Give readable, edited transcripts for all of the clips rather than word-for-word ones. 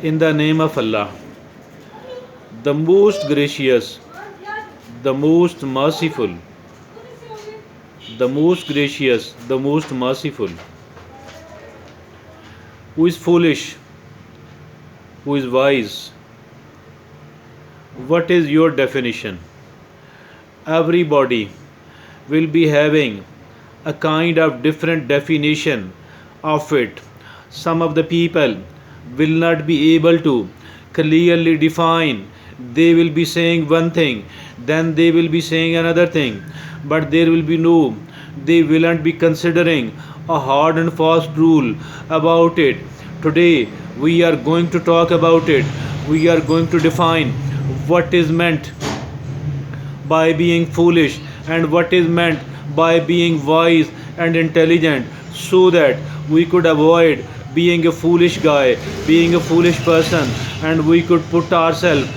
In the name of Allah, the most gracious, the most merciful, the most gracious, the most merciful, who is foolish, who is wise. What is your definition? Everybody will be having a kind of different definition of it. Some of the people will not be able to clearly define. They will be saying one thing, then they will be saying another thing, but there will be no, they will not be considering a hard and fast rule about it. Today we are going to talk about it. We are going to define what is meant by being foolish and what is meant by being wise and intelligent, so that we could avoid being a foolish guy, being a foolish person, and we could put ourselves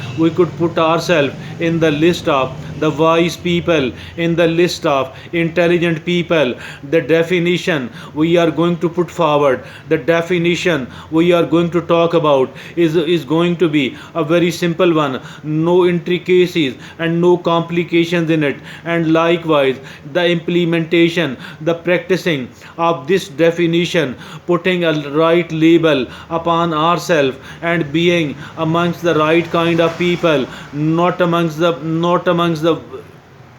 in the list of the wise people, in the list of intelligent people. The definition we are going to put forward, the definition we are going to talk about is going to be a very simple one, no intricacies and no complications in it. And likewise, the implementation, the practicing of this definition, putting a right label upon ourselves and being amongst the right kind of people, not amongst the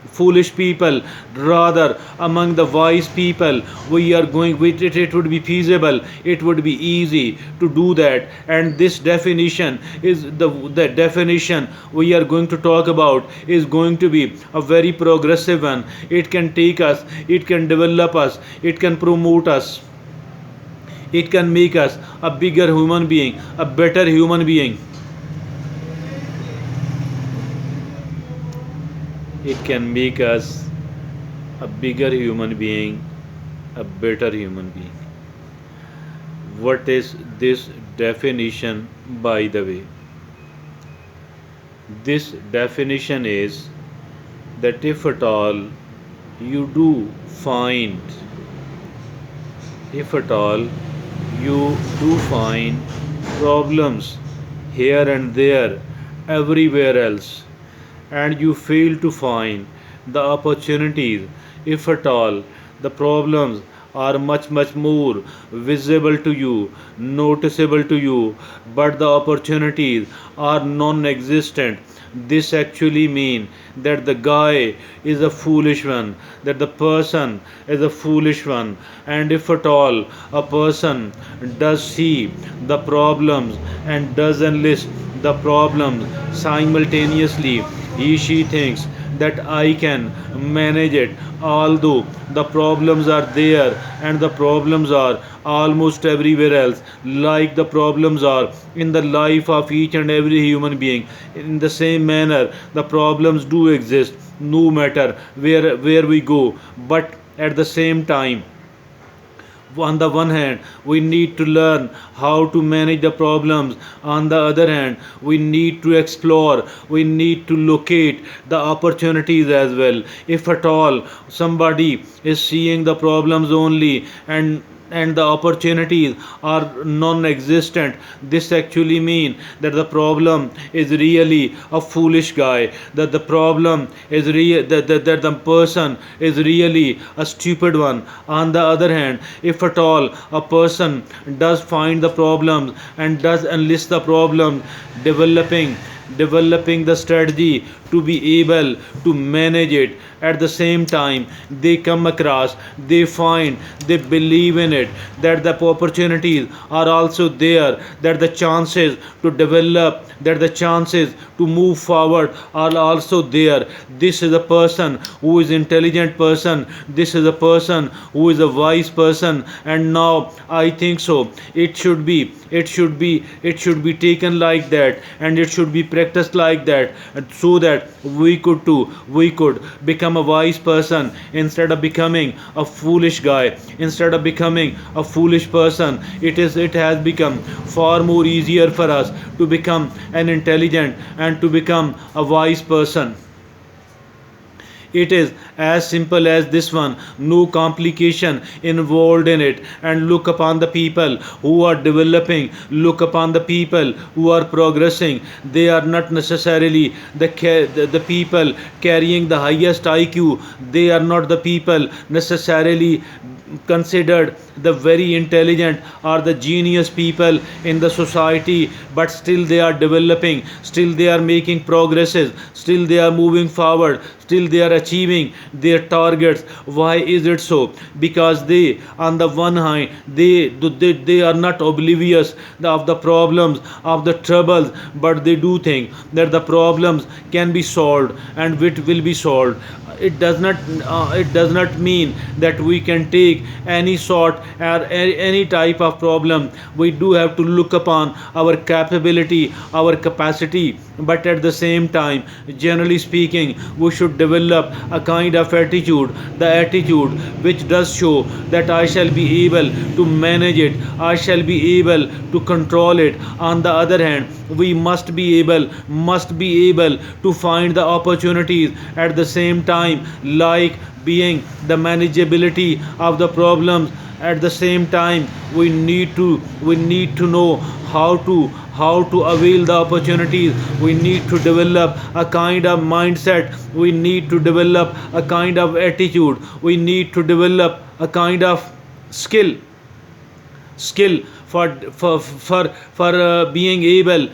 foolish people, rather among the wise people. We are going with it. It would be feasible, it would be easy to do that. And this definition is the definition we are going to talk about is going to be a very progressive one. It can take us, it can develop us, it can promote us, it can make us a bigger human being, a better human being. It can make us a bigger human being, a better human being. What is this definition, by the way? This definition is that if at all you do find, if at all you do find problems here and there, everywhere else, and you fail to find the opportunities, if at all the problems are much more visible to you, noticeable to you, but the opportunities are non-existent, this actually mean that the guy is a foolish one, that the person is a foolish one. And if at all a person does see the problems and does enlist the problems simultaneously, she thinks that I can manage it, although the problems are there and the problems are almost everywhere else, like the problems are in the life of each and every human being. In the same manner, the problems do exist no matter where we go, but at the same time, on the one hand we need to learn how to manage the problems, on the other hand we need to explore, we need to locate the opportunities as well. If at all somebody is seeing the problems only and the opportunities are non-existent, this actually mean that the problem is really a foolish guy, that the problem is real, that the person is really a stupid one. On the other hand, if at all a person does find the problems and does enlist the problem, developing developing the strategy to be able to manage it, at the same time they come across, they find, they believe in it, that the opportunities are also there, that the chances to develop, that the chances to move forward are also there. This is a person who is intelligent person, this is a person who is a wise person. And now I think so it should be taken like that, and it should be practiced like that, and so that we could become a wise person instead of becoming a foolish guy, instead of becoming a foolish person. It has become far more easier for us to become an intelligent and to become a wise person. It is as simple as this one, no complication involved in it. And look upon the people who are developing, look upon the people who are progressing. They are not necessarily the people carrying the highest IQ. They are not the people necessarily considered the very intelligent or the genius people in the society, but still they are developing, still they are making progresses, still they are moving forward, still they are achieving their targets. Why is it so? Because they, on the one hand, they are not oblivious of the problems, of the troubles, but they do think that the problems can be solved and it will be solved. It does not mean that we can take any sort or any type of problem. We do have to look upon our capability, our capacity, but at the same time, generally speaking, we should develop a kind of attitude, the attitude which does show that I shall be able to manage it, I shall be able to control it. On the other hand, we must be able to find the opportunities at the same time, like being the manageability of the problems. At the same time, we need to know how to avail the opportunities. We need to develop a kind of mindset, we need to develop a kind of attitude, we need to develop a kind of skill for being able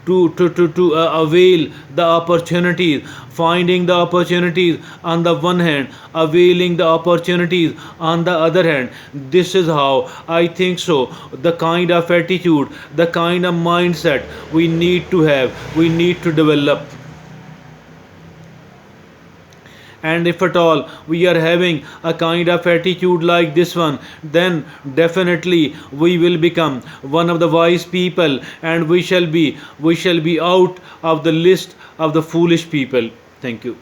to avail the opportunities, finding the opportunities on the one hand, availing the opportunities on the other hand. This is how I think so, the kind of attitude, the kind of mindset we need to have, we need to develop. And if at all we are having a kind of attitude like this one, then definitely we will become one of the wise people, and we shall be out of the list of the foolish people. Thank you.